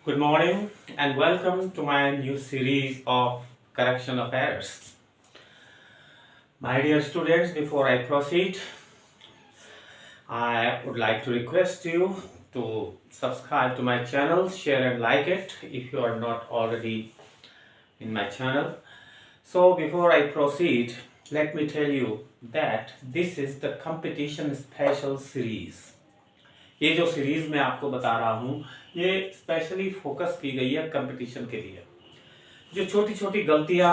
Good morning and welcome to my new series of correction of errors. My dear students, before I proceed, I would like to request you to subscribe to my channel, share and like it if you are not already in my channel. So before I proceed, let me tell you that this is the competition special series. ये जो series मैं आपको बता रहा हूँ ये specially focus की गई है कंपटीशन के लिए। जो छोटी छोटी गलतियाँ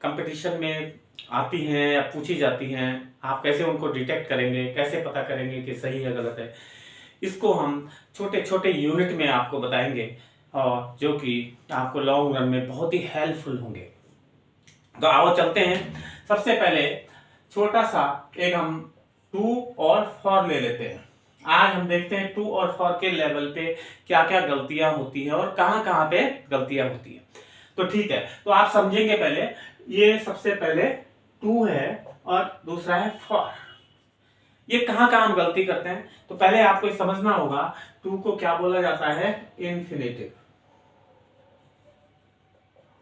कंपटीशन में आती हैं या पूछी जाती हैं, आप कैसे उनको डिटेक्ट करेंगे, कैसे पता करेंगे कि सही है गलत है, इसको हम छोटे छोटे यूनिट में आपको बताएंगे और जो कि आपको लॉन्ग रन में बहुत ही हेल्पफुल होंगे। तो आओ चलते हैं। सबसे पहले छोटा सा एक हम टू और फॉर ले लेते हैं। आज हम देखते हैं टू और फॉर के लेवल पे क्या क्या गलतियां होती है और कहां कहां पे गलतियां होती है। तो ठीक है, तो आप समझेंगे। पहले ये सबसे पहले टू है और दूसरा है फॉर। ये कहां कहां हम गलती करते हैं, तो पहले आपको ये समझना होगा टू को क्या बोला जाता है, इन्फिनेटिव।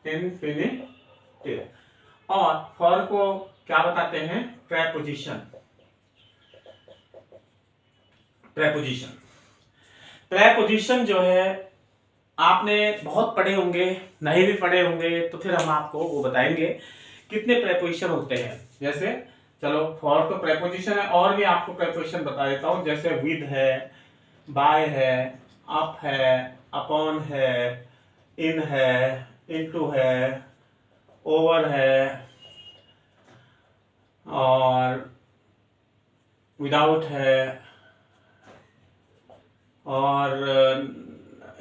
इन्फिनेटिव। और फॉर को क्या बताते हैं, प्रेपोजिशन। प्रेपोजिशन प्रेपोजिशन जो है आपने बहुत पढ़े होंगे, नहीं भी पढ़े होंगे तो फिर हम आपको वो बताएंगे कितने प्रेपोजिशन होते हैं। जैसे चलो फॉर तो प्रेपोजिशन है, और भी आपको प्रेपोजिशन बता देता हूं। जैसे विद है, बाय है, अप है, अपॉन है, इन है, इनटू है, ओवर है और विदाउट है, और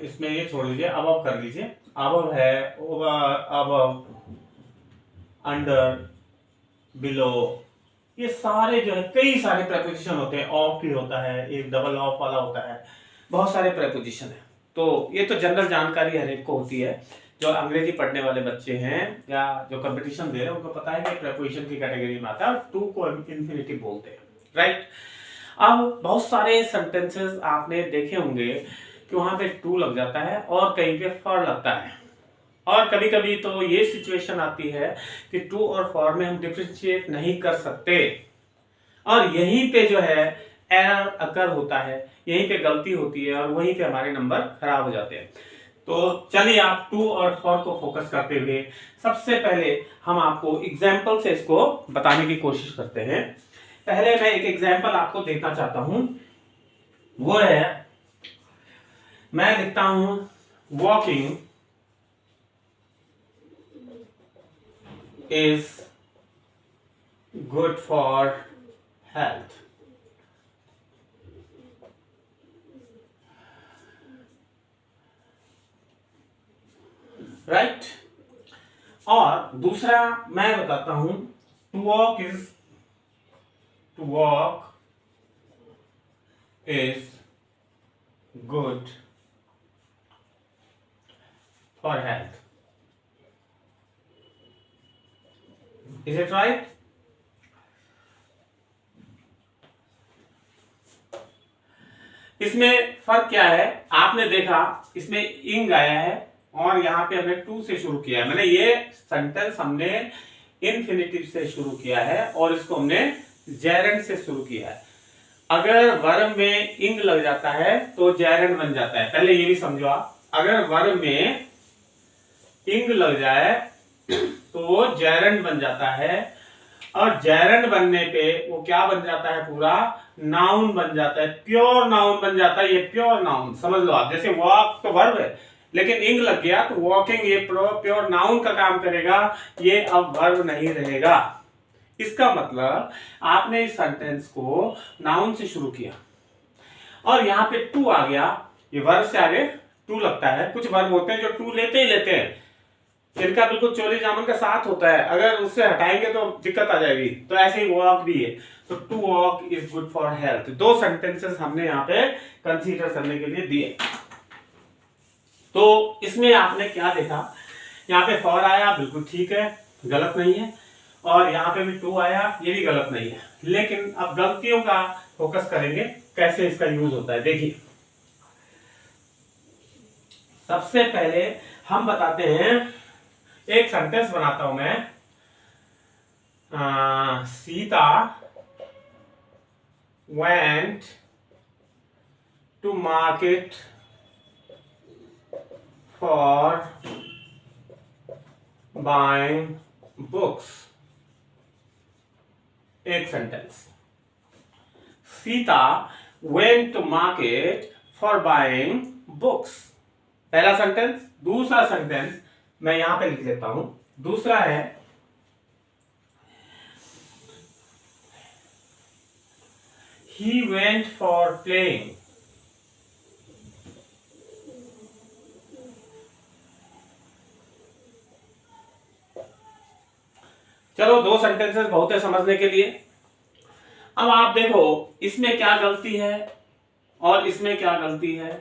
इसमें ये छोड़ दीजिए, अबव कर लीजिए। अबव है, ओवर, अबव, अंडर, बिलो, ये सारे जो है कई सारे प्रेपोजिशन होते हैं। ऑफ भी होता है, एक डबल ऑफ वाला होता है, बहुत सारे प्रेपोजिशन है। तो ये तो जनरल जानकारी हर एक को होती है। जो अंग्रेजी पढ़ने वाले बच्चे हैं या जो कंपटीशन दे रहे हैं उनको पता है कि प्रेपोजिशन की कैटेगरी में आता है और टू को इन्फिनिटिव बोलते हैं, राइट। अब बहुत सारे सेंटेंसेस आपने देखे होंगे कि वहां पे टू लग जाता है और कहीं पे फॉर लगता है, और कभी कभी तो ये सिचुएशन आती है कि टू और फॉर में हम डिफरेंशिएट नहीं कर सकते, और यहीं पे जो है एरर अकर होता है, यहीं पे गलती होती है और वहीं पे हमारे नंबर खराब हो जाते हैं। तो चलिए आप टू और फॉर को फोकस करते हुए सबसे पहले हम आपको एग्जाम्पल से इसको बताने की कोशिश करते हैं। पहले मैं एक एग्जाम्पल आपको देना चाहता हूं, वो है, मैं लिखता हूं walking is good for health. Right. और दूसरा मैं बताता हूं to walk is good for health. Is it right? इसमें फर्क क्या है, आपने देखा इसमें इंग आया है और यहाँ पे हमने टू से शुरू किया है। मैंने ये सेंटेंस हमने इन्फिनिटिव से शुरू किया है और इसको हमने जेरेंड से शुरू किया है। अगर वर्ब में इंग लग जाता है तो जेरेंड बन जाता है। पहले ये भी समझो आप, अगर वर्ब में इंग लग जाए तो वो जेरेंड बन जाता है, और जेरेंड बनने पे वो क्या बन जाता है, पूरा नाउन बन जाता है, प्योर नाउन बन जाता है। ये प्योर नाउन समझ लो आप। जैसे वॉक तो वर्ब है लेकिन इंग लग गया तो वॉकिंग ये प्योर नाउन का काम करेगा, ये अब वर्ब नहीं रहेगा। इसका मतलब आपने इस सेंटेंस को नाउन से शुरू किया और यहाँ पे टू आ गया, ये वर्ब से आगे टू लगता है। कुछ वर्ब होते हैं जो टू लेते ही लेते हैं, जिनका बिल्कुल चोली जामन का साथ होता है, अगर उससे हटाएंगे तो दिक्कत आ जाएगी। तो ऐसे ही वॉक भी है, तो to walk is good for health. दो सेंटेंसेस हमने यहाँ पे कंसीडर करने के लिए दिए। तो इसमें आपने क्या देखा, यहाँ पे फॉर आया, बिल्कुल ठीक है, गलत नहीं है, और यहाँ पे भी टू आया, ये भी गलत नहीं है। लेकिन अब गलतियों का फोकस करेंगे, कैसे इसका यूज होता है। देखिए सबसे पहले हम बताते हैं, एक सेंटेंस बनाता हूं मैं। Sita went to market for buying books। एक sentence, Sita went to market for buying books। पहला सेंटेंस। दूसरा सेंटेंस मैं यहां पे लिख लेता हूं। दूसरा है he went for playing। चलो, दो सेंटेंसेस बहुत है समझने के लिए। अब आप देखो इसमें क्या गलती है और इसमें क्या गलती है,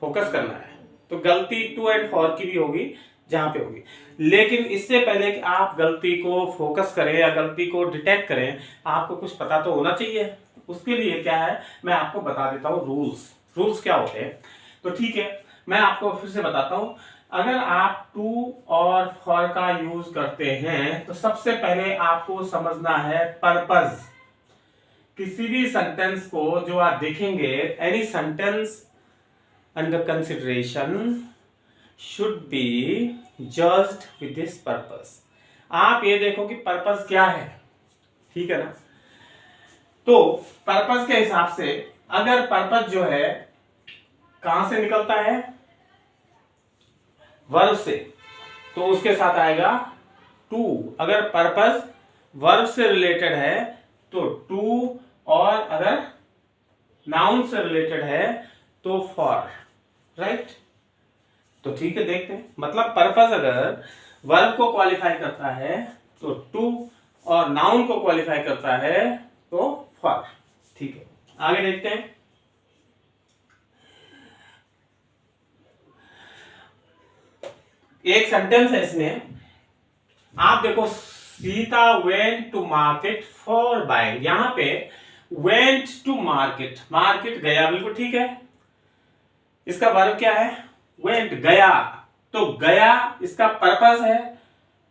फोकस करना है। तो गलती टू एंड फॉर की भी होगी जहां पे होगी, लेकिन इससे पहले कि आप गलती को फोकस करें या गलती को डिटेक्ट करें, आपको कुछ पता तो होना चाहिए। उसके लिए क्या है, मैं आपको बता देता हूं रूल्स। रूल्स क्या होते हैं, तो ठीक है, मैं आपको फिर से बताता हूं। अगर आप टू और फॉर का यूज करते हैं तो सबसे पहले आपको समझना है पर्पस। किसी भी सेंटेंस को जो आप देखेंगे, any sentence under consideration should be judged with this purpose. आप ये देखो कि पर्पस क्या है, ठीक है ना। तो पर्पस के हिसाब से अगर पर्पस जो है कहां से निकलता है, वर्ब से, तो उसके साथ आएगा टू। अगर पर्पस वर्ब से रिलेटेड है तो टू, और अगर नाउन से रिलेटेड है तो फॉर, राइट। तो ठीक है, देखते हैं। मतलब पर्पस अगर वर्ब को क्वालिफाई करता है तो टू, और नाउन को क्वालिफाई करता है तो फॉर। ठीक है, आगे देखते हैं। एक सेंटेंस है इसमें, आप देखो, Sita went to market for buying. यहां पे वेंट टू मार्केट, मार्केट गया, बिल्कुल ठीक है। इसका वर्ब क्या है, वेंट, गया। तो गया इसका पर्पस है।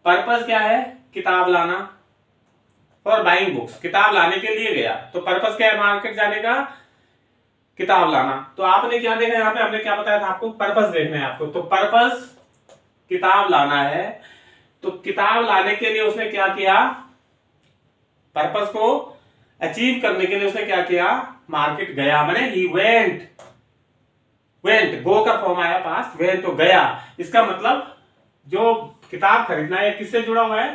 पर्पस क्या है, किताब लाना। फॉर बाइंग बुक्स, किताब लाने के लिए गया। तो पर्पस क्या है, मार्केट जाने का, किताब लाना। तो आपने क्या देखा यहां पे, हमने क्या बताया था आपको, पर्पस देखना है आपको। तो पर्पस किताब लाना है, तो किताब लाने के लिए उसने क्या किया, पर्पस को अचीव करने के लिए उसने क्या किया, मार्केट गया। माने ही वेंट, वेंट गो का फॉर्म आया पास्ट, वेंट तो गया। इसका मतलब जो किताब खरीदना है किससे जुड़ा हुआ है,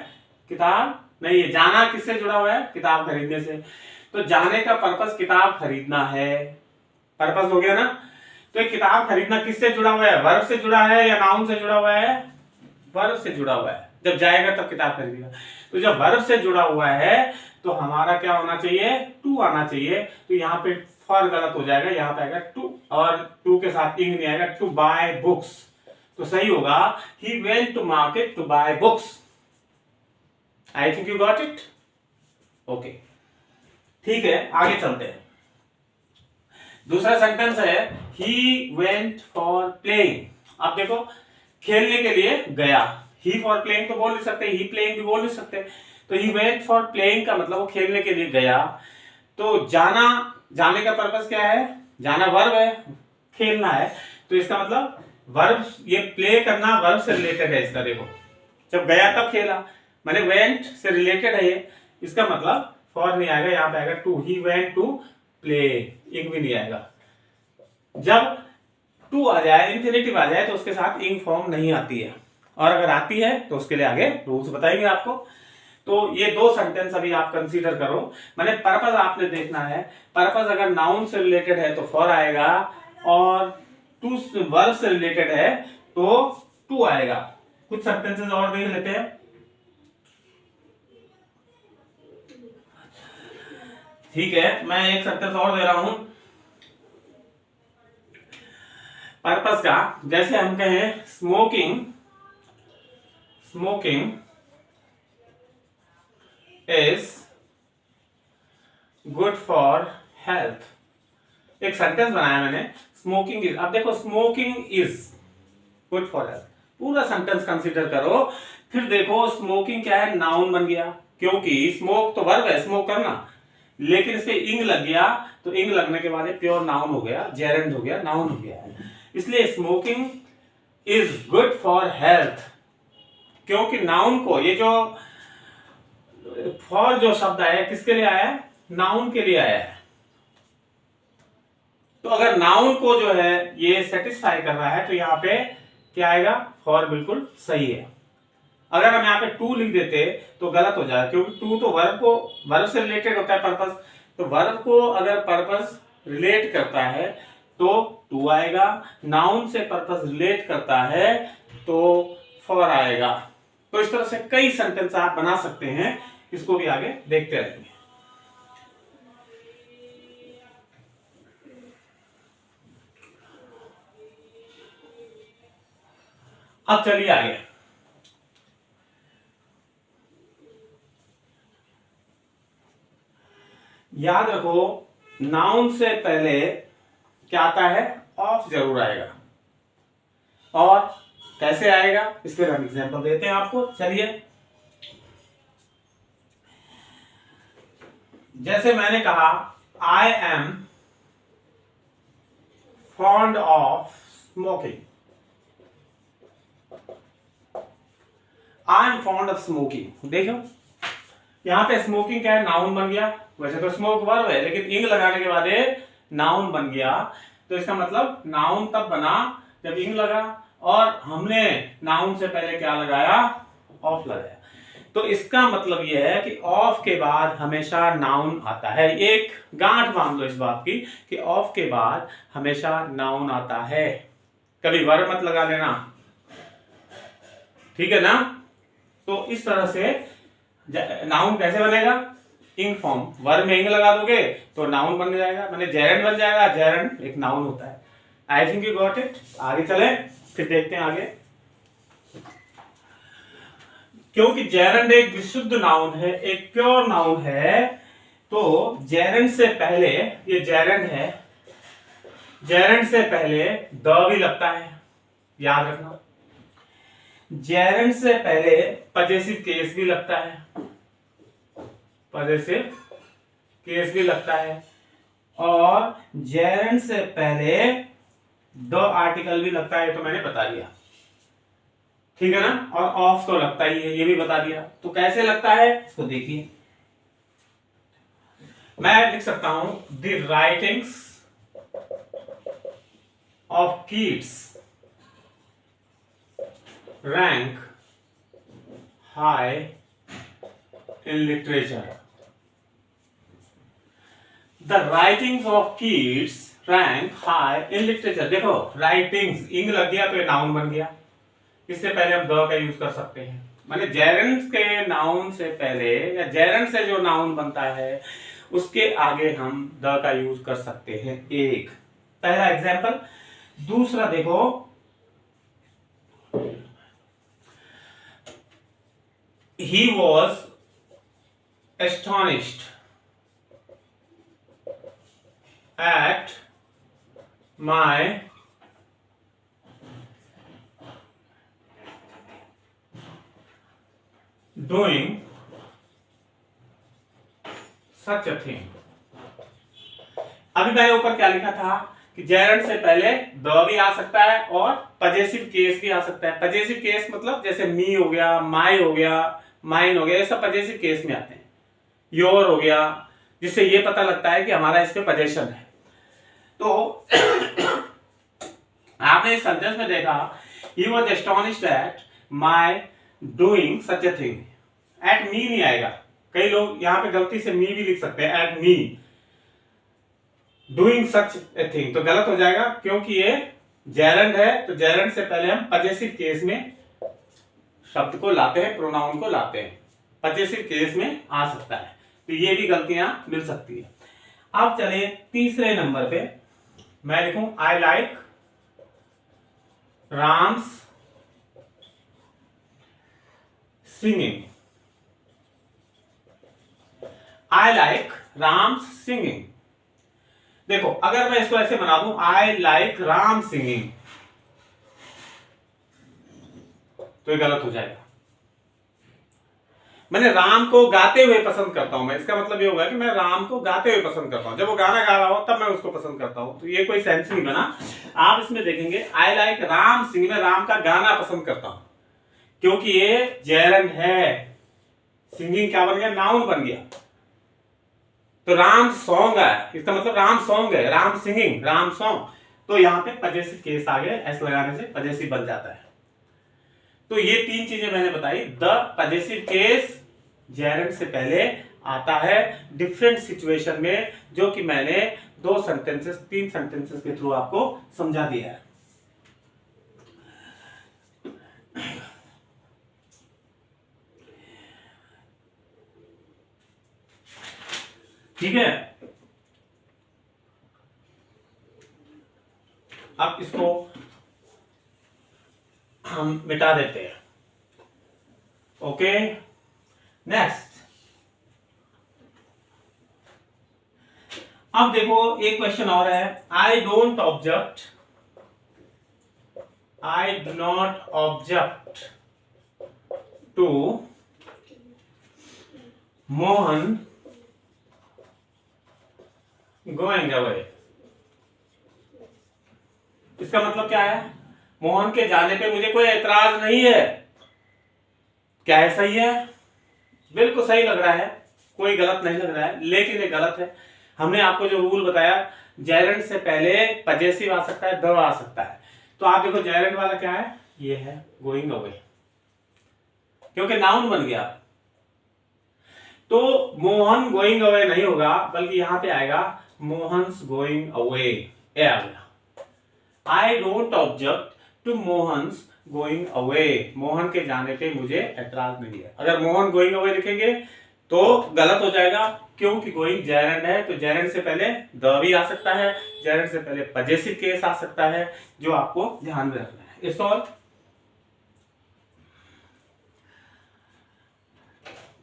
किताब नहीं है, जाना किससे जुड़ा हुआ है, किताब खरीदने से। तो जाने का पर्पस किताब खरीदना है, पर्पस हो गया ना। तो एक किताब खरीदना किससे जुड़ा हुआ है, वर्ब से जुड़ा है या नाउन से जुड़ा हुआ है, वर्ब से जुड़ा हुआ है। जब जाएगा तब किताब खरीदेगा। तो जब वर्ब से जुड़ा हुआ है तो हमारा क्या होना चाहिए, टू आना चाहिए। तो यहाँ पे फॉर गलत हो जाएगा, यहाँ पे आएगा टू, और टू के साथ इंग नहीं आएगा, टू बाय बुक्स। तो सही होगा, he went to market to buy books. I think you got it, okay. ठीक है, आगे चलते हैं। दूसरा सेंटेंस है ही वेंट फॉर प्लेइंग। आप देखो, खेलने के लिए गया। ही फॉर प्लेइंग तो बोल नहीं सकते, ही प्लेइंग भी बोल नहीं सकते। तो ही वेंट फॉर प्लेइंग का मतलब वो खेलने के लिए गया। तो जाना, जाने का पर्पस क्या है, जाना वर्ब है, खेलना है। तो इसका मतलब वर्ब, ये प्ले करना वर्ब से रिलेटेड है इसका। देखो, जब गया तब खेला, माने वेंट से रिलेटेड है ये। इसका मतलब फॉर नहीं आएगा, यहाँ पे आएगा to. He went to play, ing भी नहीं आएगा। जब टू आ जाए, इंफिनिटिव आ जाए, तो उसके साथ इंग फॉर्म नहीं आती है, और अगर आती है तो उसके लिए आगे रूल्स बताएंगे आपको। तो ये दो सेंटेंस अभी आप कंसीडर करो। मैंने पर्पस आपने देखना है, पर्पस अगर नाउन से रिलेटेड है तो फॉर आएगा, और टू वर्ब से रिलेटेड है तो टू आएगा। कुछ सेंटेंसेस और देख लेते हैं। ठीक है, मैं एक सेंटेंस और दे रहा हूं पर्पस का। जैसे हम कहें smoking, smoking is good for health. एक सेंटेंस बनाया मैंने, स्मोकिंग इज, अब देखो smoking is good for health, पूरा सेंटेंस कंसीडर करो, फिर देखो स्मोकिंग क्या है, नाउन बन गया, क्योंकि स्मोक तो वर्ब है, स्मोक करना, लेकिन इस पे इंग लग गया, तो इंग लगने के बाद प्योर नाउन हो गया, जेरेंड हो गया, नाउन हो गया, इसलिए smoking is good for health, क्योंकि नाउन को, ये जो फॉर जो शब्द आया है किसके लिए आया है, नाउन के लिए आया है, तो अगर नाउन को जो है ये सेटिस्फाई कर रहा है तो यहाँ पे क्या आएगा, फॉर बिल्कुल सही है। अगर हम यहाँ पे टू लिख देते तो गलत हो जाएगा, क्योंकि टू तो वर्ब से रिलेटेड होता है पर्पस, तो वर्ब को अगर पर्पस रिलेट करता है तो टू आएगा, नाउन से पर्पस रिलेट करता है तो फॉर आएगा। तो इस तरह से कई सेंटेंस आप बना सकते हैं, इसको भी आगे देखते रहेंगे। अब चलिए आगे, याद रखो नाउन से पहले क्या आता है, ऑफ जरूर आएगा, और कैसे आएगा इसके हम एग्जांपल देते हैं आपको। चलिए, जैसे मैंने कहा I am fond of smoking, I am fond of smoking, देखो यहां पे स्मोकिंग क्या है, नाउन बन गया, वैसे तो स्मोक वर्ब है लेकिन इंग लगाने के बाद नाउन बन गया, तो इसका मतलब नाउन तब बना जब इंग लगा, और हमने नाउन से पहले क्या लगाया, ऑफ लगाया, तो इसका मतलब यह है कि ऑफ के बाद हमेशा नाउन आता है। एक गांठ बांध लो इस बात की कि ऑफ के बाद हमेशा नाउन आता है, कभी वर्ब मत लगा लेना, ठीक है ना। तो इस तरह से नाउन कैसे बनेगा, इंग फॉर्म, वर्ब में इंग लगा दोगे तो नाउन बन जाएगा, माने जेरेंड बन जाएगा, जेरेंड एक नाउन होता है। आई थिंक यू गॉट इट। आगे चले, फिर देखते हैं आगे, क्योंकि जेरेंड एक विशुद्ध नाउन है, एक प्योर नाउन है, तो जेरेंड से पहले, ये जेरेंड है, जेरेंड से पहले द भी लगता है, याद रखना, जेरेंड से पहले पजेसिव केस भी लगता है, पजेसिव केस भी लगता है, और जेरेंड से पहले द आर्टिकल भी लगता है, तो मैंने बता दिया, ठीक है ना, और ऑफ तो लगता ही है, ये भी बता दिया। तो कैसे लगता है इसको देखिए, मैं लिख सकता हूं the writings of Keats rank high in literature, the writings of Keats rank high in literature. देखो राइटिंग्स, इंग लग गया तो ये नाउन बन गया, इससे पहले हम द का यूज कर सकते हैं, माने जेरेंड के नाउन से पहले या जेरेंड से जो नाउन बनता है उसके आगे हम द का यूज कर सकते हैं, एक पहला एग्जांपल। दूसरा देखो, he was astonished at my doing such a thing। अभी मैंने ऊपर क्या लिखा था कि जेरेंड से पहले द भी आ सकता है और पजेसिव केस भी आ सकता है। पजेसिव केस मतलब जैसे मी हो गया, माई हो गया, माइन हो गया, ये सब पजेसिव केस में आते हैं। योर हो गया, जिससे ये पता लगता है कि हमारा इस पे पजेशन है। तो आपने इस सेंटेंस में देखा he was astonished at my doing such a thing। at me नहीं आएगा, कई लोग यहाँ पे गलती से me भी लिख सकते हैं, at me doing such a thing, तो गलत हो जाएगा क्योंकि ये जेरेंड है, तो जेरेंड से पहले हम पजेसिव केस में शब्द को लाते हैं, प्रोनाउन को लाते हैं, पजेसिव केस में आ सकता है, तो ये भी गलतियां मिल सकती है। अब चले तीसरे नंबर पे, मैं लिखूं I like Ram's singing. I like Ram's singing. देखो अगर मैं इसको ऐसे बना दूं, आई लाइक राम सिंगिंग, तो ये गलत हो जाएगा। मैंने राम को गाते हुए पसंद करता हूं, मैं इसका मतलब ये होगा कि मैं राम को गाते हुए पसंद करता हूं, जब वो गाना गा रहा हो तब मैं उसको पसंद करता हूं, तो ये कोई सेंस नहीं बना। आप इसमें देखेंगे आई लाइक राम सिंगिंग, मैं राम का गाना पसंद करता हूं, क्योंकि ये जेरंड है। सिंगिंग क्या बन गया, नाउन बन गया। तो राम सॉन्ग है, इसका मतलब राम सॉन्ग है, राम सिंगिंग, राम सॉन्ग। तो यहां पे पजेसिव केस आ गए, एस लगाने से पजेसिव बन जाता है। तो ये तीन चीजें मैंने बताई। द पजेसिव केस जेरंड से पहले आता है डिफरेंट सिचुएशन में, जो कि मैंने 3 सेंटेंसेस के थ्रू आपको समझा दिया है। ठीक है, अब इसको हम मिटा देते हैं। Okay, next. अब देखो एक क्वेश्चन और है, I don't object, I do not object to Mohan going away. इसका मतलब क्या है, मोहन के जाने पे मुझे कोई एतराज नहीं है। क्या है, सही है, बिल्कुल सही लग रहा है, कोई गलत नहीं लग रहा है, लेकिन ये गलत है। हमने आपको जो रूल बताया, जेरंड से पहले पजेसिव आ सकता है, द आ सकता है। तो आप देखो जेरंड वाला क्या है, ये है गोइंग अवे, क्योंकि नाउन बन गया। तो मोहन गोइंग अवे नहीं होगा, बल्कि यहां पे आएगा मोहन्स गोइंग अवे, ए आ गया। I don't object to Mohan's going away, Mohan के जाने पे मुझे एतराज नहीं है। अगर मोहन गोइंग अवे लिखेंगे तो गलत हो जाएगा, क्योंकि गोइंग जेरंड है, तो जेरंड से पहले द भी आ सकता है, जेरंड से पहले पजेसिव केस आ सकता है, जो आपको ध्यान में रखना है। इट्स ऑल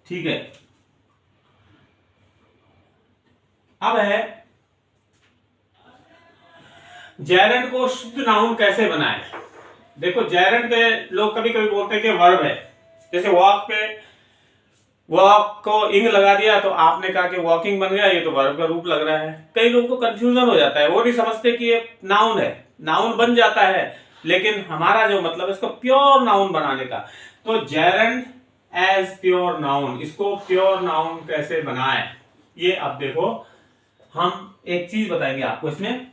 ठीक है। अब है जेरंड को शुद्ध नाउन कैसे बनाए। देखो जेरंड पे लोग कभी कभी बोलते हैं कि वर्ब है, जैसे वॉक पे वॉक को इंग लगा दिया तो आपने कहा कि वॉकिंग बन गया, ये तो वर्ब का रूप लग रहा है। कई लोगों को कंफ्यूजन हो जाता है, वो नहीं समझते कि ये नाउन है, नाउन बन जाता है, लेकिन हमारा जो मतलब है इसको प्योर नाउन बनाने का। तो जेरंड एज प्योर नाउन, इसको प्योर नाउन कैसे बनाए, ये अब देखो हम एक चीज बताएंगे आपको इसमें।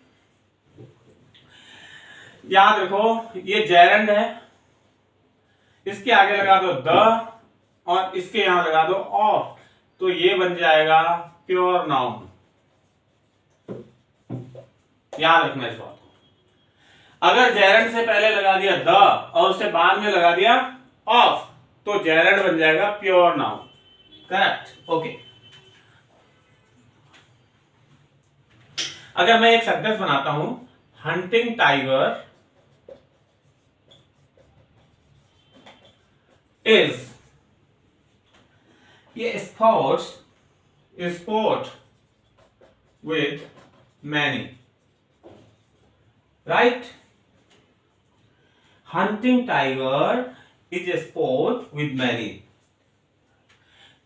याद रखो ये जेरंड है, इसके आगे लगा दो द और इसके यहां लगा दो ऑफ, तो ये बन जाएगा प्योर नाउन। याद रखना इस बात को। अगर जेरंड से पहले लगा दिया द और उससे बाद में लगा दिया ऑफ, तो जेरंड बन जाएगा प्योर नाउन। Correct, okay. अगर मैं एक सेंटेंस बनाता हूं, हंटिंग टाइगर इज, ये sport with many, right? Hunting tiger is a sport with many,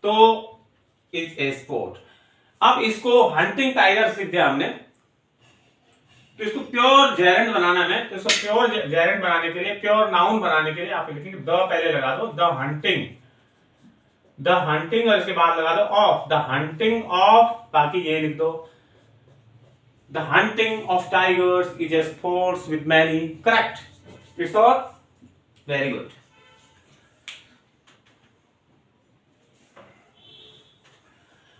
तो is a sport। अब इसको हंटिंग टाइगर सीख दिया हमने, तो इसको प्योर जेरंड बनाना है। तो इसको प्योर जेरंड बनाने के लिए, प्योर नाउन बनाने के लिए आप लिखेंगे द पहले लगा दो, द हंटिंग, और इसके बाद लगा दो ऑफ, द हंटिंग ऑफ, बाकी ये लिख दो the hunting of tigers is a sports with many. Correct, it's all very good.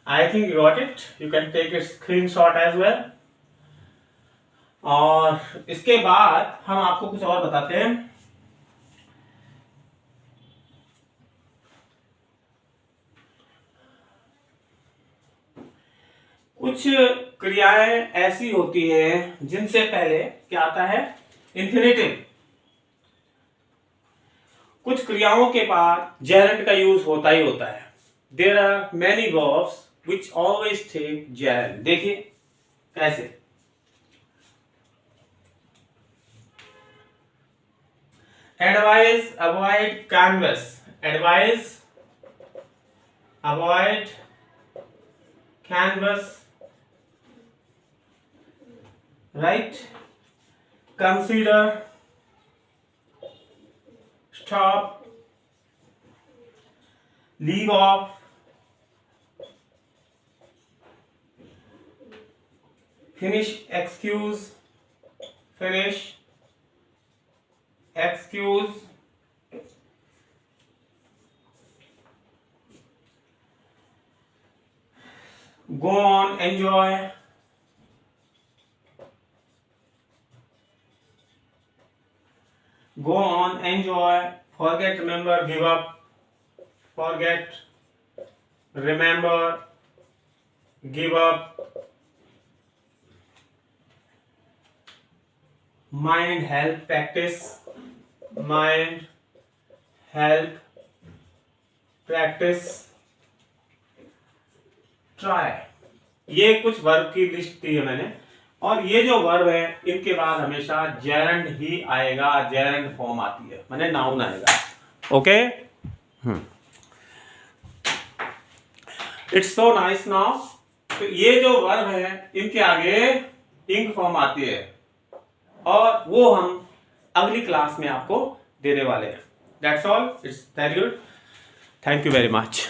I think you got it. You can take a screenshot as well. और इसके बाद हम आपको कुछ और बताते हैं। कुछ क्रियाएं ऐसी होती हैं जिनसे पहले क्या आता है, इंफिनिटिव। कुछ क्रियाओं के बाद जेरंड का यूज होता ही होता है। There are many verbs which always take gerund। देखिए कैसे, Advise, avoid, canvas. Advise, avoid, canvas. Right? Consider, stop, leave off, finish, excuse, finish, excuse, go on, enjoy, go on, enjoy, forget, remember, give up, forget, remember, give up, mind, help, practice, mind, help, practice, try. ये कुछ verb की list दी है मैंने, और ये जो verb है इनके बाद हमेशा जेरंड ही आएगा, जेरंड फॉर्म आती है, माने नाउन आएगा. Okay, it's so nice now. तो ये जो वर्ब है इनके आगे इंग फॉर्म आती है, और वो हम अगली क्लास में आपको देने वाले हैं. That's all. It's very good. Thank you very much.